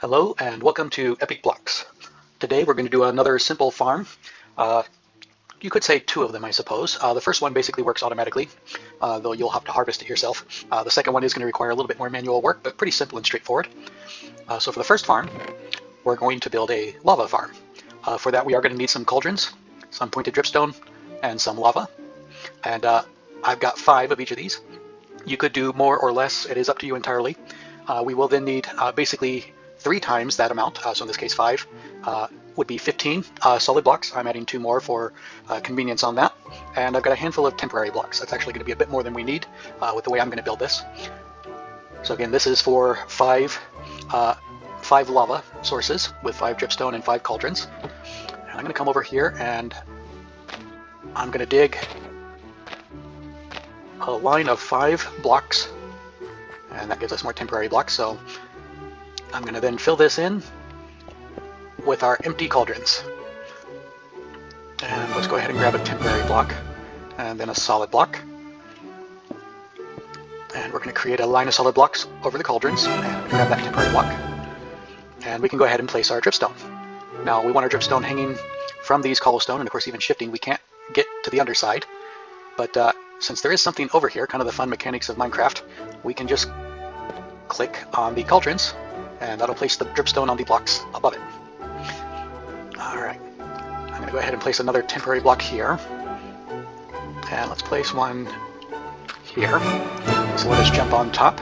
Hello and welcome to Epic Blocks. Today we're going to do another simple farm. You could say two of them, I suppose. The first one basically works automatically, though you'll have to harvest it yourself. The second one is going to require a little bit more manual work, but pretty simple and straightforward. So for the first farm, we're going to build a lava farm. For that we are going to need some cauldrons, some pointed dripstone, and some lava. And I've got 5 of each of these. You could do more or less, it is up to you entirely. We will then need basically 3 times that amount, so in this case 5, would be 15 solid blocks. I'm adding 2 more for convenience on that. And I've got a handful of temporary blocks. That's actually going to be a bit more than we need with the way I'm going to build this. So again, this is for 5 lava sources with 5 dripstone and 5 cauldrons. And I'm going to come over here and I'm going to dig a line of 5 blocks, and that gives us more temporary blocks. So I'm going to then fill this in with our empty cauldrons. And let's go ahead and grab a temporary block and then a solid block. And we're going to create a line of solid blocks over the cauldrons and grab that temporary block. And we can go ahead and place our dripstone. Now we want our dripstone hanging from these cobblestone, and of course even shifting we can't get to the underside. But since there is something over here, kind of the fun mechanics of Minecraft, we can just click on the cauldrons and that'll place the dripstone on the blocks above it. Alright, I'm going to go ahead and place another temporary block here. And let's place one here. So let us jump on top.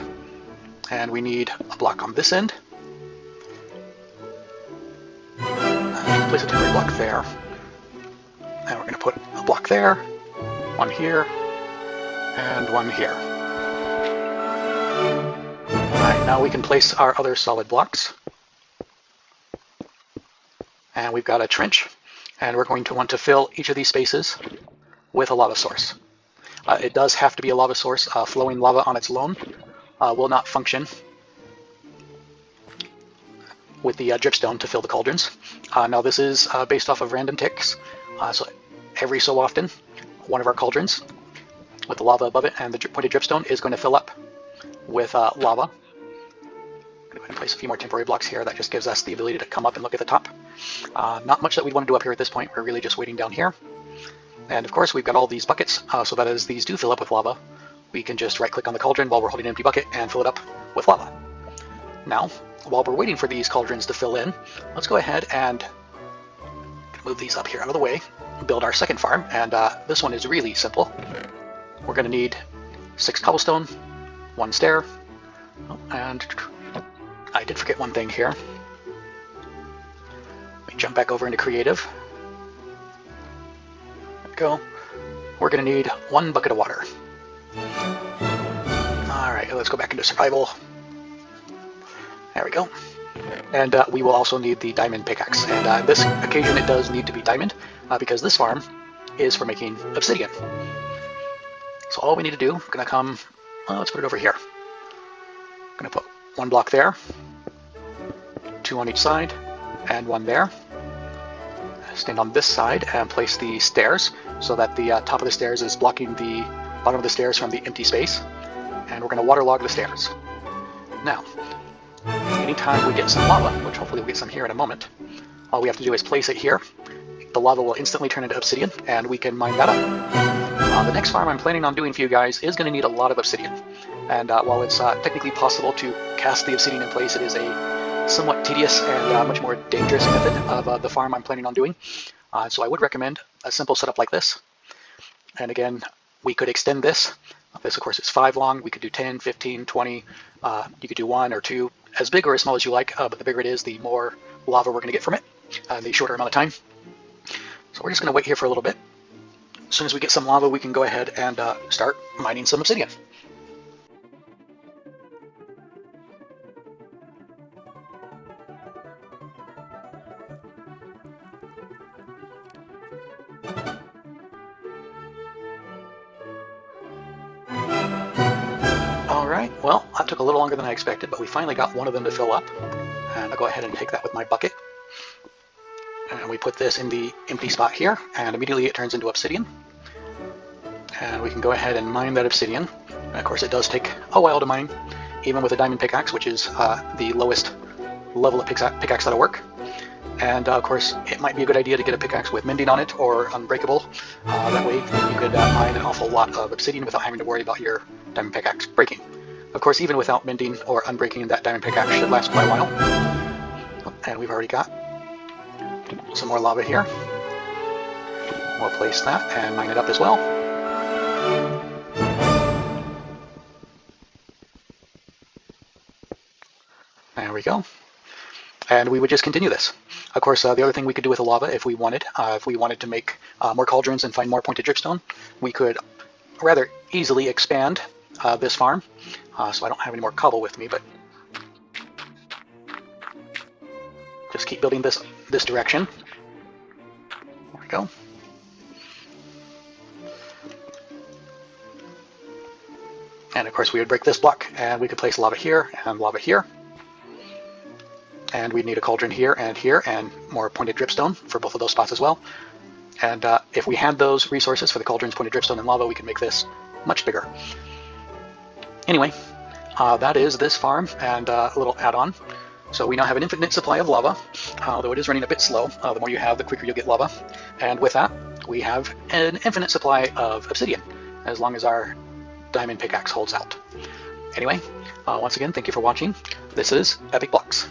And we need a block on this end. Place a temporary block there. And we're going to put a block there, one here, and one here. Alright, now we can place our other solid blocks. And we've got a trench, and we're going to want to fill each of these spaces with a lava source. It does have to be a lava source. Flowing lava on its own will not function with the dripstone to fill the cauldrons. Now this is based off of random ticks, so every so often one of our cauldrons with the lava above it and the pointed dripstone is going to fill up with lava. I'm going to place a few more temporary blocks here. That just gives us the ability to come up and look at the top. Not much that we want to do up here at this point. We're really just waiting down here. And of course we've got all these buckets, so that as these do fill up with lava, we can just right click on the cauldron while we're holding an empty bucket and fill it up with lava. Now, while we're waiting for these cauldrons to fill in, let's go ahead and move these up here out of the way, build our second farm, and this one is really simple. We're going to need 6 cobblestone, 1 stair, and I did forget one thing here. Let me jump back over into creative. There we go. We're going to need 1 bucket of water. Alright, let's go back into survival. There we go. And we will also need the diamond pickaxe. And this occasion it does need to be diamond, because this farm is for making obsidian. So all we need to do, I'm going to come, let's put it over here. I'm going to put 1 block there, 2 on each side, and 1 there. Stand on this side and place the stairs so that the top of the stairs is blocking the bottom of the stairs from the empty space. And we're going to waterlog the stairs. Now, anytime we get some lava, which hopefully we'll get some here in a moment, all we have to do is place it here. The lava will instantly turn into obsidian, and we can mine that up. The next farm I'm planning on doing for you guys is going to need a lot of obsidian. And while it's technically possible to cast the obsidian in place, it is a somewhat tedious and much more dangerous method of the farm I'm planning on doing. So I would recommend a simple setup like this. And again, we could extend this. This, of course, is 5 long. We could do 10, 15, 20. You could do 1 or 2, as big or as small as you like. But the bigger it is, the more lava we're going to get from it, the shorter amount of time. So we're just going to wait here for a little bit. As soon as we get some lava, we can go ahead and start mining some obsidian. Alright, well, that took a little longer than I expected, but we finally got one of them to fill up. And I'll go ahead and take that with my bucket. And we put this in the empty spot here, and immediately it turns into obsidian. And we can go ahead and mine that obsidian. And of course it does take a while to mine, even with a diamond pickaxe, which is the lowest level of pickaxe that'll work. And of course, it might be a good idea to get a pickaxe with mending on it or unbreakable. That way you could mine an awful lot of obsidian without having to worry about your diamond pickaxe breaking. Of course, even without mending or unbreaking, that diamond pickaxe should last quite a while. And we've already got some more lava here. We'll place that and mine it up as well. There we go. And we would just continue this. Of course, the other thing we could do with the lava, if we wanted to make more cauldrons and find more pointed dripstone, we could rather easily expand this farm. So I don't have any more cobble with me, but just keep building this direction. There we go. And of course, we would break this block, and we could place lava here and lava here. And we'd need a cauldron here, and more pointed dripstone for both of those spots as well. And if we had those resources for the cauldrons, pointed dripstone, and lava, we could make this much bigger. Anyway, that is this farm and a little add-on. So we now have an infinite supply of lava, although it is running a bit slow. The more you have, the quicker you'll get lava. And with that, we have an infinite supply of obsidian, as long as our diamond pickaxe holds out. Anyway, once again, thank you for watching. This is Epic Blocks.